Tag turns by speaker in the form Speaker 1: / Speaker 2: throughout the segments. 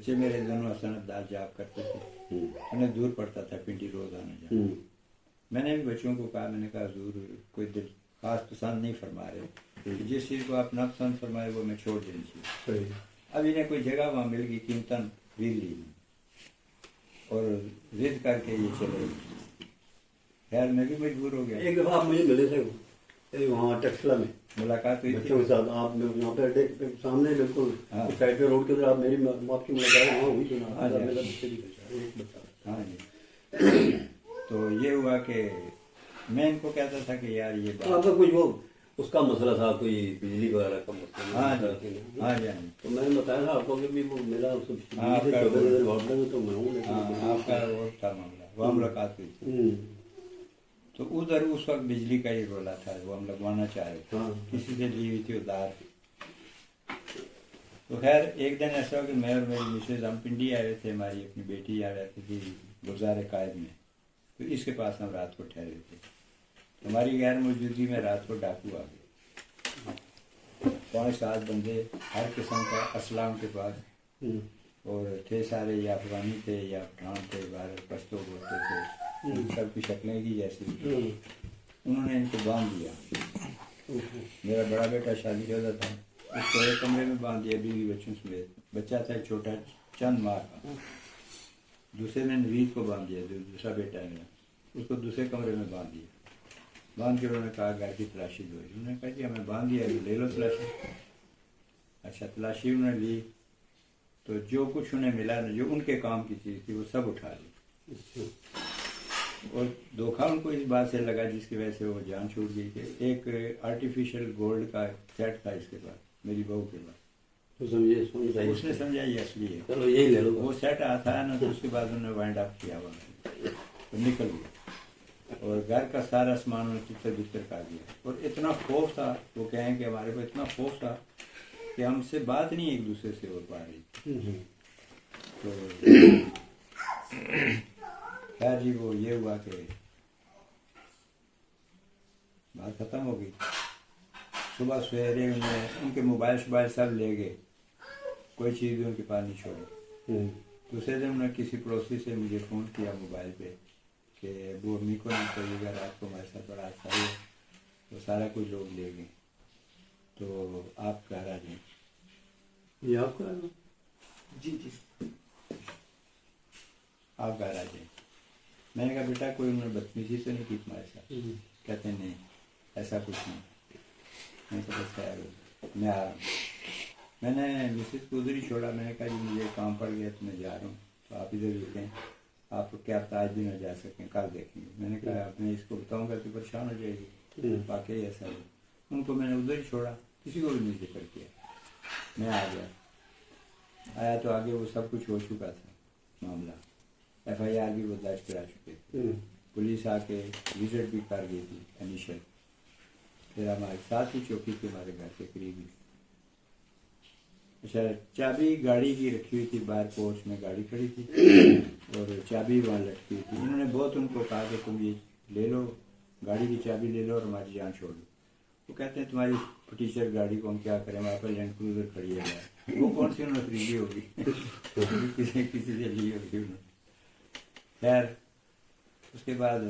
Speaker 1: बच्चे मेरे दोनों हसन अब्दाल जॉब करते थे, उन्हें दूर पड़ता था पिंडी रोज आने जाना। मैंने भी बच्चों को कहा, मैंने कहा हजूर कोई दिल खास पसंद नहीं फरमा रहे, जिस चीज़ को आप ना पसंद फरमाए वो मैं छोड़ देनी चाहिए। अब इन्हें कोई जगह वहाँ मिल गई कीमतन रील ली और जिद करके ये चले। खैर मैं भी मजबूर हो गया।
Speaker 2: एक दफा आप मुझे मिले थे वहाँ टक्सला में,
Speaker 1: मुलाकात हुई
Speaker 2: बच्चों के साथ। आप यहाँ पे सामने बिल्कुल साइड पे रोड के उधर आप मेरी आपकी मुलाकात वहाँ हुई थी ना? मेरा बच्चे भी एक बच्चा।
Speaker 1: हाँ जी। तो ये हुआ कि मैं इनको कहता था कि यार ये
Speaker 2: तो आपका कुछ वो उसका मसला था, कोई बिजली वगैरह का मसला?
Speaker 1: हाँ जी, हाँ जी।
Speaker 2: तो मैंने बताया था आपको कि वो मेरा तो मैं हूँ।
Speaker 1: आपका वो था मामला, वहाँ मुलाकात हुई थी। तो उधर उस वक्त बिजली का ही रोला था, वो हम लगवाना चाह रहे थे, किसी से ली हुई थी उधार। तो खैर एक दिन ऐसा हो कि मैं और मेरी मिसेज हम पिंडी आए थे, हमारी अपनी बेटी आ रहती थी गुलजार कायद में, तो इसके पास हम रात को ठहरे थे। हमारी गैर मौजूदगी में रात को डाकू आ गए, 5-7 बंदे हर किस्म का असलाम के पास, और थे सारे या अफगानी थे या पठान थे, बाहर पश्तो बोलते थे, सबकी शक्लें की जैसी। उन्होंने इनको बांध दिया। मेरा बड़ा बेटा शादीशुदा था, उसको एक कमरे में बांध दिया बीवी बच्चों समेत। बच्चा था छोटा चंद माह का। दूसरे ने नवीद को बांध दिया, जो दूसरा बेटा है मेरा, उसको दूसरे कमरे में बांध दिया। बांध के उन्होंने कहा घर की तलाशी दो। उन्होंने कहा कि हमें बांध दिया, ले लो तलाशी। अच्छा तलाशी उन्होंने ली, तो जो कुछ उन्हें मिला, जो उनके काम की चीज़ थी वो सब उठा ली। और धोखा उनको इस बात से लगा जिसकी वजह से वो जान छूट गई थी। एक आर्टिफिशियल गोल्ड का सेट था इसके पास, मेरी बहू के पास।
Speaker 2: तो समझिए
Speaker 1: उसने समझा ये असली है,
Speaker 2: चलो यही ले लो। वो
Speaker 1: सेट आता है ना, तो उसके बाद उन्होंने वाइंड अप किया हुआ, तो निकल गया और घर का सारा सामान उन्होंने तितर बितर कर दिया। और इतना खौफ था, वो कहें कि हमारे को इतना खौफ था कि हमसे बात नहीं एक दूसरे से हो पा रही। तो खैर जी वो ये हुआ कि बात खत्म हो गई। सुबह सवेरे उनके मोबाइल शोबाइल सब ले गए, कोई चीज़ भी उनके पास नहीं छोड़ी। दूसरे दिन उन्होंने किसी पड़ोसी से मुझे फ़ोन किया मोबाइल पे कि वो अम्मी को नहीं करिएगा, रात को हमारे साथ बड़ा हादसा हुआ, तो सारा कुछ लोग ले गए, तो आप घर आ जाए।
Speaker 2: ये आपका?
Speaker 1: जी जी, आप घर आ जाए। मैंने कहा बेटा कोई उन्होंने बदतमीजी तो नहीं की तुम्हारे साथ? कहते नहीं ऐसा कुछ नहीं। मैं तो बस तैयार हो, मैं आ रहा हूँ। मैंने मिसेज को उधर ही छोड़ा। मैंने कहा जी मुझे काम पड़ गया तो मैं जा रहा हूँ, तो आप इधर रुकें, आप क्या आज भी ना जा सकें, कल देखेंगे। मैंने कहा अपने इसको बताऊँगा तो परेशान हो जाएगी, वाकई ऐसा है। उनको मैंने उधर ही छोड़ा, किसी को भी नहीं जिक्र किया। मैं आ गया, आया तो आगे वो सब कुछ हो चुका था मामला, FIR भी वो दर्ज करा चुके थे, पुलिस आके विजिट भी कर गई थी इनिशियल। फिर हमारे साथ ही चौकी थी हमारे घर के करीब ही। अच्छा चाबी गाड़ी की रखी हुई थी बाहर, पोर्च में गाड़ी खड़ी थी और चाबी वहाँ लटकी हुई थी। इन्होंने बहुत उनको कहा कि तुम ये ले लो, गाड़ी की चाबी ले लो और हमारी जान छोड़ दो। वो कहते हैं तुम्हारी टीचर गाड़ी को हम क्या करें, हमारे पास लैंड क्रूजर खड़ी है। वो कौन सी उन्होंने खरीदी होगी, किसी से ली होगी उन्होंने। खैर उसके बाद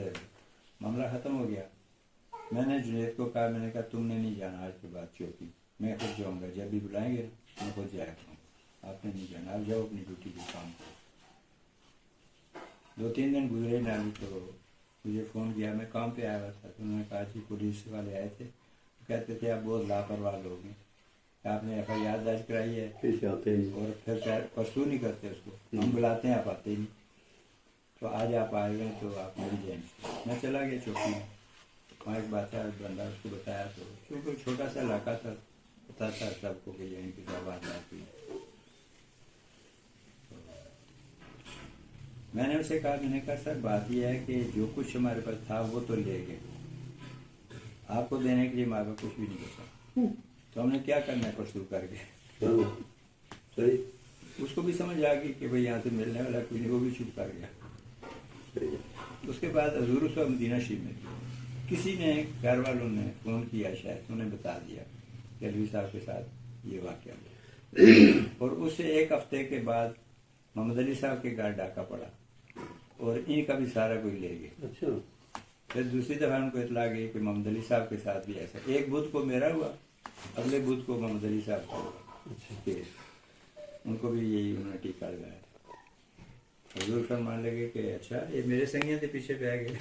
Speaker 1: मामला ख़त्म हो गया। मैंने जुनैद को कहा, मैंने कहा तुमने नहीं जाना आज के बाद चौकी, मैं खुद जाऊँगा, जब भी बुलाएंगे मैं खुद जाया करूँगा, आपने नहीं जाना, आप जाओ अपनी ड्यूटी के काम करो। 2-3 दिन गुजरे ना, तो मुझे फ़ोन किया, मैं काम पे आया हुआ था, तो उन्होंने कहा जी पुलिस वाले आए थे, कहते थे आप बहुत लापरवाह लोग हैं, आपने FIR दर्ज कराई है और फिर परसू नहीं करते उसको, हम बुलाते हैं आप आते ही नहीं, तो आज आप आए हुए तो आप मिल जाएंगे। मैं चला गया चौकी में, वहाँ एक बात है बंदा, उसको बताया, तो क्योंकि छोटा सा इलाका था, पता था सबको कि यहीं की क्या बात आती है। मैंने उसे कहा, मैंने कहा सर बात यह है कि जो कुछ हमारे पास था वो तो ले गए, आपको देने के लिए हमारे पास कुछ भी नहीं बचा, तो हमने क्या करना है परसू करके।
Speaker 2: सही।
Speaker 1: उसको भी समझ आ गई कि भाई यहाँ से मिलने वाला कोई नहीं, वो भी चुप कर गया। उसके बाद हजूर साहब मदीना शरीफ में किसी ने, घर वालों ने फ़ोन किया, शायद उन्हें बता दिया कि अलवी साहब के साथ ये वाक़या हुआ। और उससे 1 हफ्ते के बाद मोहम्मद अली साहब के घर डाका पड़ा और इनका भी सारा कोई ले गए।
Speaker 2: अच्छा।
Speaker 1: फिर दूसरी दफा उनको इतला गई कि मोहम्मद अली साहब के साथ भी ऐसा, एक बुध को मेरा हुआ, अगले बुध को मोहम्मद अली साहब का हुआ केस, उनको भी यही उन्होंने टीका लगाया। हजूर फरमान लगे कि अच्छा ये मेरे संगिया के पीछे पे आ गए।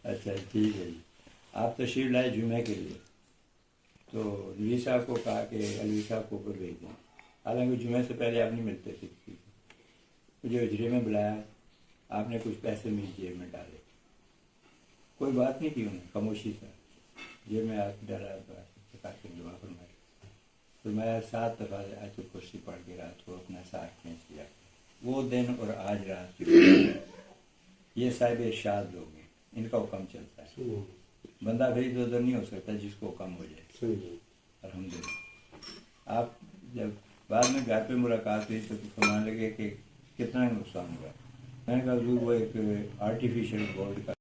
Speaker 1: अच्छा ठीक है जी, आप तशरीफ लाए जुमे के लिए, तो नवी साहब को कहा कि अलवी साहब को ऊपर भेज दें। हालांकि जुमे से पहले आप नहीं मिलते थे, मुझे हजरे में बुलाया, आपने कुछ पैसे मेरी जेब में डाले, कोई बात नहीं की उन्होंने, खामोशी से जेब में हाथ डाला तो दुआ फरमाई। तो मैं 7 दफ़ा आयतुल कुर्सी पढ़ के रात को अपना साथ खींच लिया। वो दिन और आज रात ये साहिब इरशाद लोग हैं, इनका हुक्म चलता है, बंदा फिर इधर उधर नहीं हो सकता जिसको हुक्म हो जाए। अल्हम्दुलिल्लाह। आप जब बाद में घर पे मुलाकात हुई तो फरमान लगे कि कितना नुकसान हुआ। मैंने कहा वो एक आर्टिफिशियल गोल्ड का